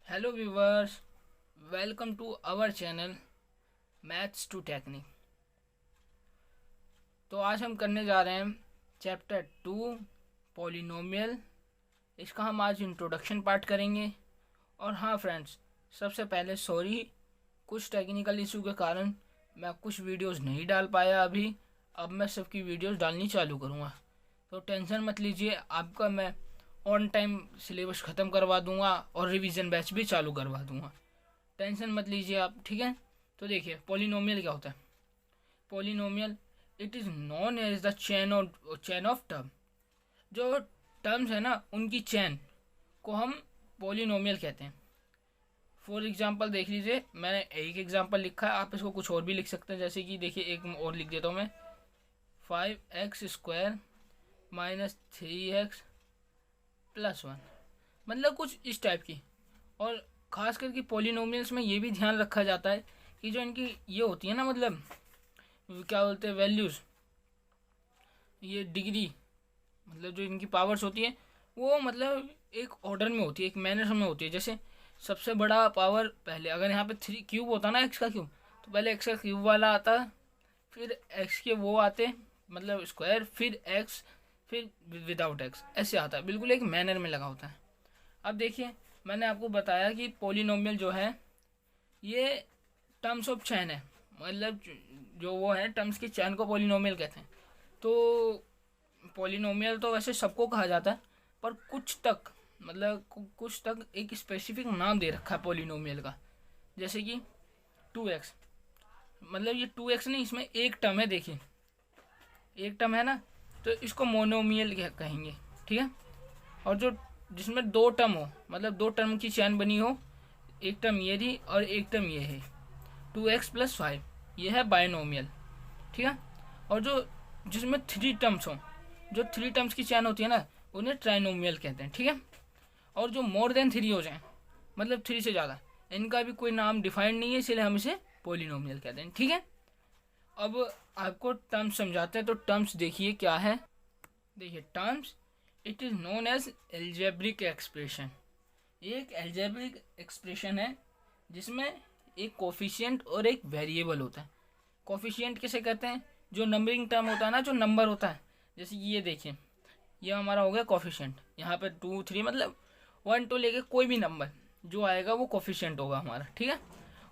Hello viewers, welcome to our channel maths to technique. तो आज हम करने जा रहे हैं चैप्टर 2 पॉलिनोमियल। इसका हम आज इंट्रोडक्शन पार्ट करेंगे। और हाँ फ्रेंड्स, सबसे पहले सॉरी, कुछ टेक्निकल इशू के कारण मैं कुछ वीडियोस नहीं डाल पाया अभी। अब मैं सबकी वीडियोस डालनी चालू करूँगा, तो टेंशन मत लीजिए। आपका मैं ऑन टाइम सिलेबस ख़त्म करवा दूंगा और रिवीजन बैच भी चालू करवा दूंगा। टेंशन मत लीजिए आप, ठीक है। तो देखिए, पॉलिनोमियल क्या होता है। Polynomial it is known as the chain of term. जो टर्म्स है ना, उनकी चैन को हम पॉलिनोमियल कहते हैं। फॉर एग्जांपल देख लीजिए, मैंने एक एग्जांपल लिखा है, आप इसको कुछ और भी लिख सकते हैं। जैसे कि देखिए, एक और लिख देता हूँ मैं, 5x² - 3x + 1, मतलब कुछ इस टाइप की। और ख़ास करके पॉलिनोमियल्स में ये भी ध्यान रखा जाता है कि जो इनकी ये होती है ना, मतलब क्या बोलते हैं, वैल्यूज़, ये डिग्री, मतलब जो इनकी पावर्स होती है वो मतलब एक ऑर्डर में होती है, एक मैनर में होती है। जैसे सबसे बड़ा पावर पहले, अगर यहाँ पे 3 क्यूब होता ना, एक्स का क्यूब, तो पहले एक्स का क्यूब वाला आता, फिर एक्स के वो आते, मतलब स्क्वायर, फिर एक्स, फिर विदाउट एक्स, ऐसे आता है, बिल्कुल एक मैनर में लगा होता है। अब देखिए, मैंने आपको बताया कि पॉलिनोमियल जो है ये टर्म्स ऑफ चैन है, मतलब जो वो है टर्म्स की चैन को पॉलिनोमियल कहते हैं। तो पॉलिनोमियल तो वैसे सबको कहा जाता है, पर कुछ तक, मतलब कुछ तक एक स्पेसिफिक नाम दे रखा है पॉलिनोमियल का। जैसे कि 2x, मतलब ये 2x नहीं, इसमें एक टर्म है, देखिए एक टर्म है ना, तो इसको मोनोमियल कहेंगे, ठीक है। और जो जिसमें दो टर्म हो, मतलब दो टर्म की चैन बनी हो, एक टर्म ये थी और एक टर्म ये है, 2x + 5, ये है बायनोमियल, ठीक है। और जो जिसमें 3 टर्म्स हों, जो 3 टर्म्स की चैन होती है ना, उन्हें ट्राइनोमियल कहते हैं, ठीक है। और जो मोर देन 3 हो जाएं, मतलब 3 से ज़्यादा, इनका भी कोई नाम डिफाइंड नहीं है, इसलिए हम इसे पॉलिनोमियल कहते हैं, ठीक है। अब आपको टर्म्स समझाते हैं। तो टर्म्स देखिए क्या है। देखिए, terms it is known as algebraic expression. ये एक एल्जेब्रिक एक्सप्रेशन है जिसमें एक कोफिशिएंट और एक वेरिएबल होता है। कोफिशिएंट किसे कहते हैं? जो नंबरिंग टर्म होता है ना, जो नंबर होता है। जैसे कि ये देखिए, ये हमारा हो गया कोफिशिएंट। यहाँ पे 2 3, मतलब 1 to लेके कोई भी नंबर जो आएगा वो कोफिशिएंट होगा हमारा, ठीक है।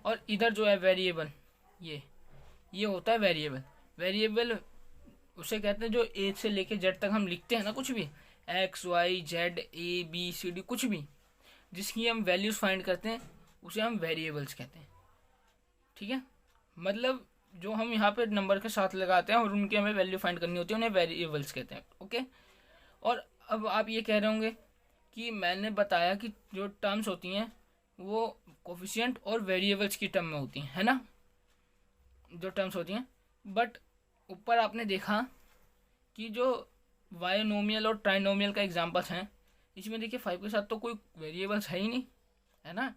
और इधर जो है वेरिएबल, ये होता है वेरिएबल। वेरिएबल उसे कहते हैं जो ए से लेके जेड तक हम लिखते हैं ना, कुछ भी XYZ ABCD, कुछ भी जिसकी हम वैल्यूज़ फाइंड करते हैं उसे हम वेरिएबल्स कहते हैं, ठीक है। मतलब जो हम यहाँ पे नंबर के साथ लगाते हैं और उनकी हमें वैल्यू फाइंड करनी होती है, उन्हें वेरिएबल्स कहते हैं, ओके। और अब आप ये कह रहे होंगे कि मैंने बताया कि जो टर्म्स होती हैं वो कोफिशिएंट और वेरिएबल्स की टर्म में होती हैं, है ना, जो टर्म्स होती हैं। बट ऊपर आपने देखा कि जो बायनोमियल और ट्राइनोमियल का एग्जांपल्स हैं, इसमें देखिए 5 के साथ तो कोई वेरिएबल्स है ही नहीं, है ना।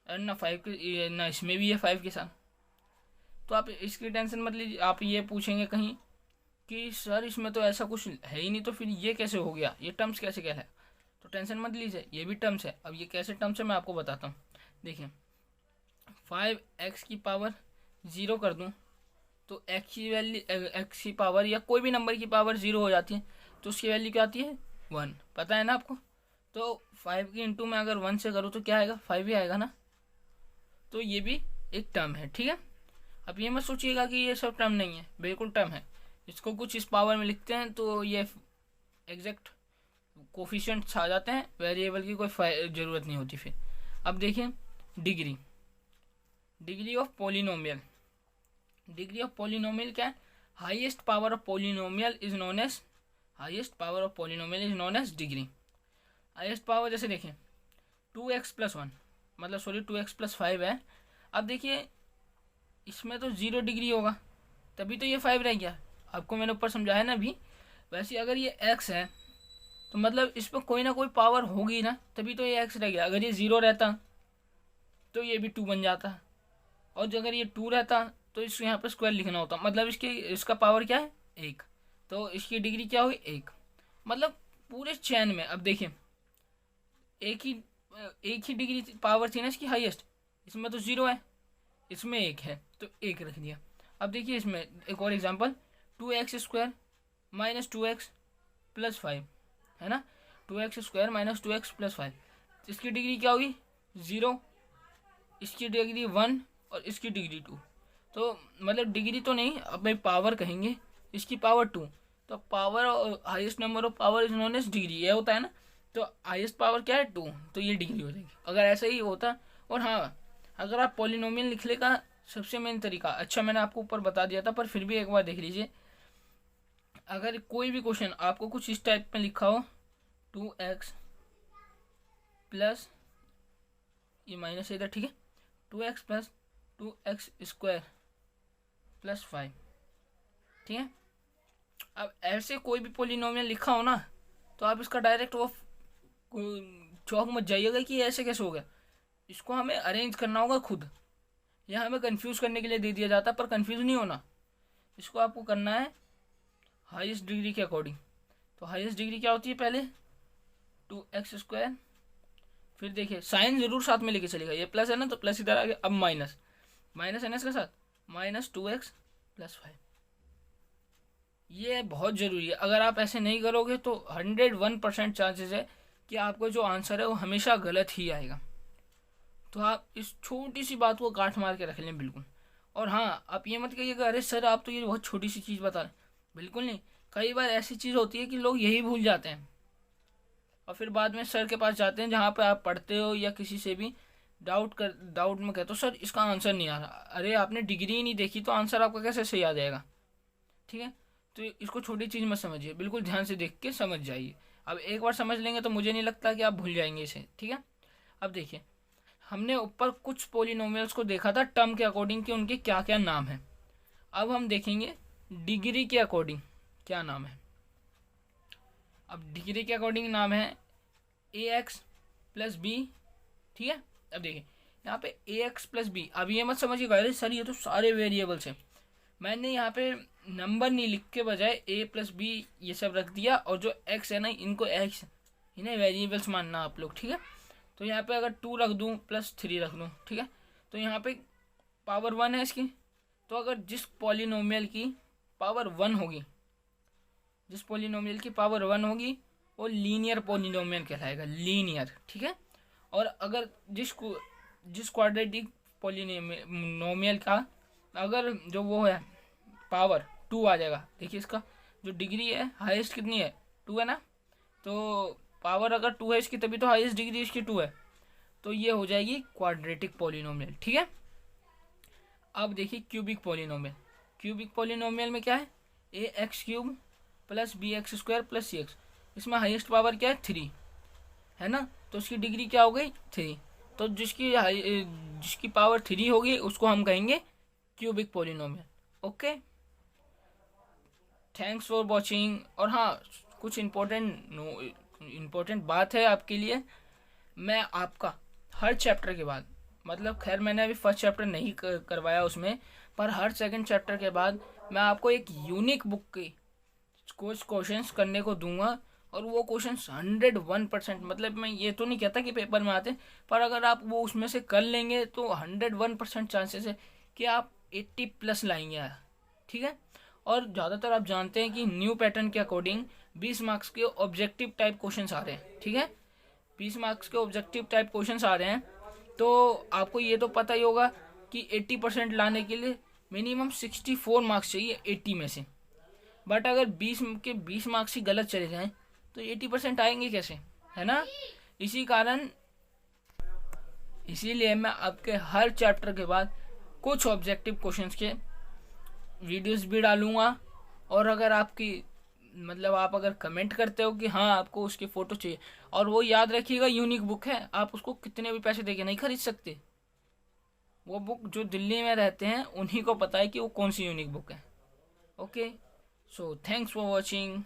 और ना 5 के, ना इसमें भी है 5 के साथ। तो आप इसकी टेंशन मत लीजिए। आप ये पूछेंगे कहीं कि सर इसमें तो ऐसा कुछ है ही नहीं, तो फिर ये कैसे हो गया, ये टर्म्स कैसे क्या है। तो टेंशन मत लीजिए, ये भी टर्म्स है। अब ये कैसे टर्म्स है मैं आपको बताता हूँ। देखिए, 5x⁻0 कर दूँ तो x की वैल्यू, x की पावर या कोई भी नंबर की पावर 0 हो जाती है, तो उसकी वैल्यू क्या आती है? 1, पता है ना आपको। तो 5 की इंटू में अगर 1 से करूँ तो क्या आएगा? 5 ही आएगा ना। तो ये भी एक टर्म है, ठीक है। अब ये मत सोचिएगा कि ये सब टर्म नहीं है, बिल्कुल टर्म है। इसको कुछ इस पावर में लिखते हैं तो ये एग्जैक्ट कोफिशिएंट्स आ जाते हैं, वेरिएबल की कोई ज़रूरत नहीं होती फिर। अब देखिए, degree, degree of polynomial. Degree of polynomial क्या है? Highest power of polynomial is known as, highest power of polynomial is known as degree. Highest power जैसे देखें 2x + 1, मतलब सॉरी 2x + 5 है। अब देखिए इसमें तो 0 डिग्री होगा, तभी तो ये 5 रह गया। आपको मैंने ऊपर समझाया ना अभी। वैसे अगर ये x है तो मतलब इस पर कोई ना कोई पावर होगी ना, तभी तो ये x रह गया। अगर ये 0 रहता तो ये भी 2 बन जाता, और जो अगर ये 2 रहता तो इसको यहाँ पर स्क्वायर लिखना होता, मतलब इसका पावर क्या है? 1, तो इसकी डिग्री क्या हुई? 1। मतलब पूरे चैन में अब देखिए, एक ही एक ही डिग्री पावर थी ना इसकी हाईएस्ट, इसमें तो 0 है, इसमें 1 है तो 1 रख दिया। अब देखिए इसमें एक और example, 2x² minus 2x plus 5 है ना, 2x² माइनस 2x प्लस 5, इसकी डिग्री क्या होगी 0, इसकी डिग्री 1 और इसकी डिग्री 2। तो मतलब डिग्री तो नहीं, अब मैं पावर कहेंगे, इसकी पावर 2, तो power highest number of power is known as degree, ये होता है ना। तो हाईएस्ट पावर क्या है 2, तो ये डिग्री हो जाएगी अगर ऐसा ही होता। और हाँ, अगर आप पॉलिनोमियल लिखने का सबसे मेन तरीका, अच्छा मैंने आपको ऊपर बता दिया था पर फिर भी एक बार देख लीजिए, अगर कोई भी क्वेश्चन आपको कुछ इस टाइप में लिखा हो, 2x प्लस, ये माइनस इधर ठीक है, 2x प्लस 2x² प्लस 5, ठीक है। अब ऐसे कोई भी पोलिनोमियल लिखा हो ना, तो आप इसका डायरेक्ट वो चौक मत जाइएगा कि ऐसे कैसे हो गया, इसको हमें अरेंज करना होगा खुद। यह हमें कंफ्यूज करने के लिए दे दिया जाता है, पर कंफ्यूज नहीं होना, इसको आपको करना है हाईएस्ट डिग्री के अकॉर्डिंग। तो हाईएस्ट डिग्री क्या होती है, पहले 2x², फिर देखिए साइन जरूर साथ में लेके चलेगा, ये प्लस है ना तो प्लस इधर आ गया, अब माइनस, माइनस है ना इसके साथ, माइनस 2x प्लस 5। ये बहुत ज़रूरी है, अगर आप ऐसे नहीं करोगे तो 101% चांसेस है कि आपको जो आंसर है वो हमेशा गलत ही आएगा। तो आप इस छोटी सी बात को गांठ मार के रख लें बिल्कुल। और हाँ, आप ये मत कहिएगा अरे सर आप तो ये बहुत छोटी सी चीज़ बता रहे, बिल्कुल नहीं। कई बार ऐसी चीज़ होती है कि लोग यही भूल जाते हैं और फिर बाद में सर के पास जाते हैं जहाँ पे आप पढ़ते हो या किसी से भी डाउट में कहते हो सर इसका आंसर नहीं आ रहा। अरे आपने डिग्री ही नहीं देखी तो आंसर आपका कैसे सही आ जाएगा, ठीक है। तो इसको छोटी चीज़ मत समझिए, बिल्कुल ध्यान से देख के समझ जाइए। अब एक बार समझ लेंगे तो मुझे नहीं लगता कि आप भूल जाएंगे इसे, ठीक है। अब देखिए हमने ऊपर कुछ पोलिनोमियल्स को देखा था टर्म के अकॉर्डिंग कि उनके क्या क्या नाम है। अब हम देखेंगे डिग्री के अकॉर्डिंग क्या नाम है। अब डिग्री के अकॉर्डिंग नाम है ax प्लस बी, ठीक है। अब देखिए यहाँ पे ax प्लस बी, अब ये मत समझिएगा अरे सर ये तो सारे वेरिएबल्स हैं, मैंने यहाँ पे नंबर नहीं लिख के बजाय a प्लस बी ये सब रख दिया, और जो x है ना इनको x, इन्हें वेरिएबल्स मानना आप लोग, ठीक है। तो यहाँ पे अगर 2 रख दूँ प्लस 3 रख दूँ, ठीक है। तो यहाँ पे पावर 1 है इसकी, तो अगर जिस पॉलिनोमियल की पावर 1 होगी, जिस पॉलिनोमियल की पावर 1 होगी वो लीनियर पॉलिनोमियल कहलाएगा, लीनियर, ठीक है। और अगर जिस क्वाड्रेटिक पॉलिनोमियल का अगर जो वो है पावर 2 आ जाएगा, देखिए इसका जो डिग्री है हाईएस्ट कितनी है 2 है ना, तो पावर अगर 2 है इसकी तभी तो हाईएस्ट डिग्री इसकी 2 है, तो ये हो जाएगी क्वाड्रेटिक पॉलिनोमियल, ठीक है। अब देखिए क्यूबिक पॉलिनोमियल, क्यूबिक पॉलिनोमियल में क्या है ax³ plus bx² plus cx, इसमें हाईएस्ट पावर क्या है 3 है ना, तो उसकी डिग्री क्या हो गई 3। तो जिसकी पावर 3 होगी उसको हम कहेंगे cubic polynomial. Okay, thanks for watching. और हाँ, कुछ इम्पोर्टेंट बात है आपके लिए, मैं आपका हर चैप्टर के बाद, मतलब खैर मैंने अभी फर्स्ट चैप्टर नहीं करवाया उसमें, पर हर सेकंड चैप्टर के बाद मैं आपको एक यूनिक बुक के कुछ क्वेश्चंस करने को दूंगा, और वो क्वेश्चंस 101%, मतलब मैं ये तो नहीं कहता कि पेपर में आते, पर अगर आप वो उसमें से कर लेंगे तो 101% चांसेस है कि आप 80+ लाएंगे यार, ठीक है। और ज़्यादातर आप जानते हैं कि न्यू पैटर्न के अकॉर्डिंग 20 मार्क्स के ऑब्जेक्टिव टाइप क्वेश्चंस आ रहे हैं, ठीक है। 20 मार्क्स के ऑब्जेक्टिव टाइप क्वेश्चंस आ रहे हैं, तो आपको ये तो पता ही होगा कि 80% लाने के लिए मिनिमम 64 मार्क्स चाहिए 80 में से। बट अगर 20 मार्क्स ही गलत चले जाएं तो 80% आएंगे कैसे, है ना। इसीलिए मैं आपके हर चैप्टर के बाद कुछ ऑब्जेक्टिव क्वेश्चंस के वीडियोस भी डालूंगा। और अगर आपकी मतलब आप अगर कमेंट करते हो कि हाँ आपको उसकी फ़ोटो चाहिए, और वो याद रखिएगा यूनिक बुक है, आप उसको कितने भी पैसे देके नहीं खरीद सकते। वो बुक जो दिल्ली में रहते हैं उन्हीं को पता है कि वो कौन सी यूनिक बुक है। Okay, so thanks for watching.